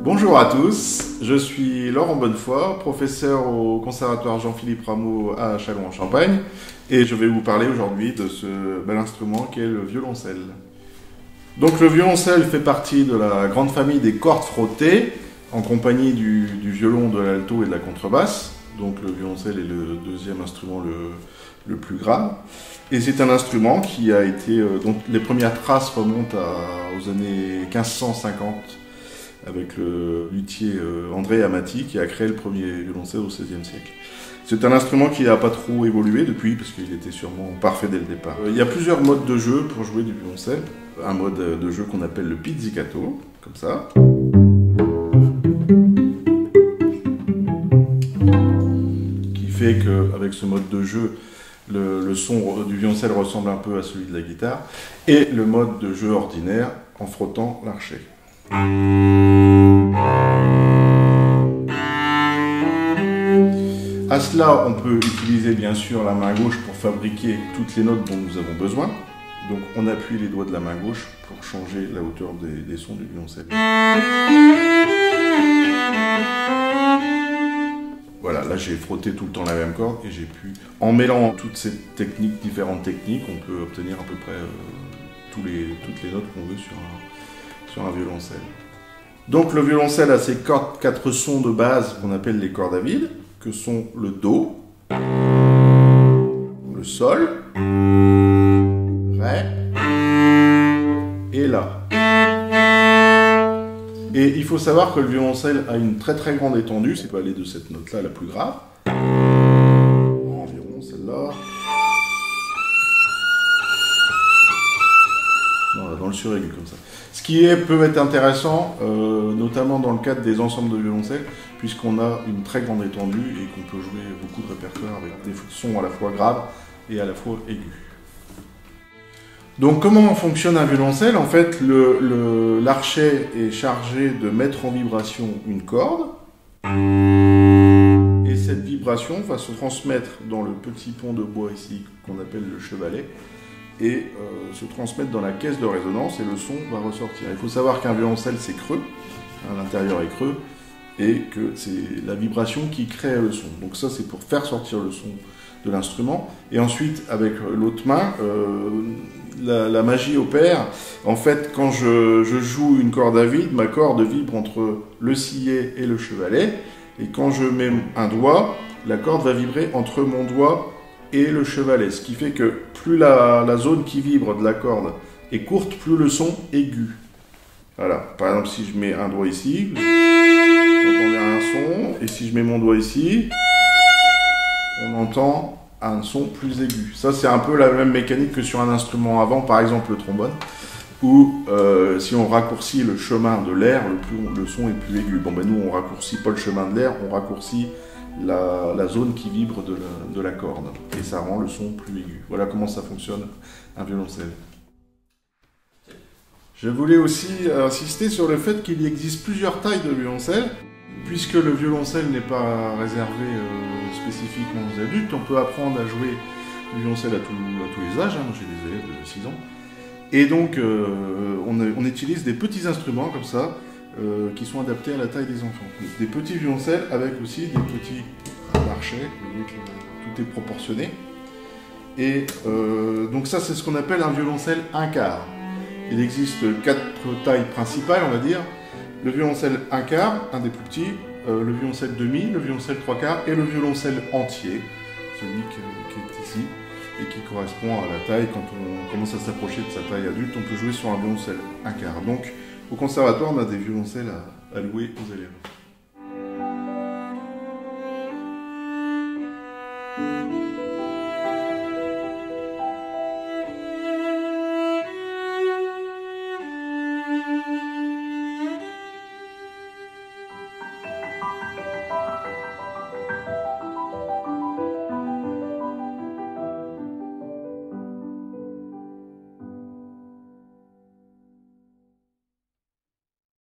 Bonjour à tous, je suis Laurent Bonnefoy, professeur au Conservatoire Jean-Philippe Rameau à Châlons-en-Champagne, et je vais vous parler aujourd'hui de ce bel instrument qu'est le violoncelle. Donc le violoncelle fait partie de la grande famille des cordes frottées, en compagnie du violon, de l'alto et de la contrebasse. Donc le violoncelle est le deuxième instrument le plus grave. Et c'est un instrument qui a été... donc les premières traces remontent aux années 1550 avec le luthier André Amati qui a créé le premier violoncelle au XVIe siècle. C'est un instrument qui n'a pas trop évolué depuis parce qu'il était sûrement parfait dès le départ. Il y a plusieurs modes de jeu pour jouer du violoncelle. Un mode de jeu qu'on appelle le pizzicato, comme ça. Qui fait qu'avec ce mode de jeu, le son du violoncelle ressemble un peu à celui de la guitare. Et le mode de jeu ordinaire en frottant l'archet. À cela, on peut utiliser bien sûr la main gauche pour fabriquer toutes les notes dont nous avons besoin. Donc on appuie les doigts de la main gauche pour changer la hauteur des sons du violoncelle. Voilà, là j'ai frotté tout le temps la même corde et j'ai pu, en mêlant toutes ces différentes techniques, on peut obtenir à peu près toutes les notes qu'on veut sur un violoncelle. Donc le violoncelle a ses quatre sons de base qu'on appelle les cordes à vide, que sont le Do, le Sol, Ré et La. Et il faut savoir que le violoncelle a une très très grande étendue, c'est pas aller de cette note-là la plus grave, environ celle-là. Voilà, dans le suraigu comme ça. Ce qui peut être intéressant, notamment dans le cadre des ensembles de violoncelle, puisqu'on a une très grande étendue et qu'on peut jouer beaucoup de répertoires avec des sons à la fois graves et à la fois aigus. Donc comment fonctionne un violoncelle? En fait, l'archet est chargé de mettre en vibration une corde, et cette vibration va se transmettre dans le petit pont de bois ici, qu'on appelle le chevalet, et se transmettre dans la caisse de résonance, et le son va ressortir. Il faut savoir qu'un violoncelle, c'est creux, hein, l'intérieur est creux, et que c'est la vibration qui crée le son. Donc ça, c'est pour faire sortir le son de l'instrument. Et ensuite, avec l'autre main, la magie opère. En fait, quand je joue une corde à vide, ma corde vibre entre le sillet et le chevalet, et quand je mets un doigt, la corde va vibrer entre mon doigt et le chevalet, ce qui fait que plus la zone qui vibre de la corde est courte, plus le son est aigu. Voilà, par exemple, si je mets un doigt ici, vous entendez un son, et si je mets mon doigt ici, on entend un son plus aigu. Ça, c'est un peu la même mécanique que sur un instrument avant, par exemple le trombone, où si on raccourcit le chemin de l'air, le son est plus aigu. Bon, ben nous, on raccourcit pas le chemin de l'air, on raccourcit la zone qui vibre de la corde, et ça rend le son plus aigu. Voilà comment ça fonctionne un violoncelle. Je voulais aussi insister sur le fait qu'il existe plusieurs tailles de violoncelle. Puisque le violoncelle n'est pas réservé spécifiquement aux adultes, on peut apprendre à jouer le violoncelle à tous les âges. Hein. Moi j'ai des élèves de 6 ans. Et donc on utilise des petits instruments comme ça, qui sont adaptés à la taille des enfants. Des petits violoncelles avec aussi des petits archets, vous voyez que tout est proportionné. Et donc ça, c'est ce qu'on appelle un violoncelle 1/4. Il existe 4 tailles principales, on va dire. Le violoncelle 1/4, un des plus petits, le violoncelle demi, le violoncelle 3/4 et le violoncelle entier, celui qui est ici et qui correspond à la taille. Quand on commence à s'approcher de sa taille adulte, on peut jouer sur un violoncelle 1/4. Donc au conservatoire, on a des violoncelles à louer aux élèves.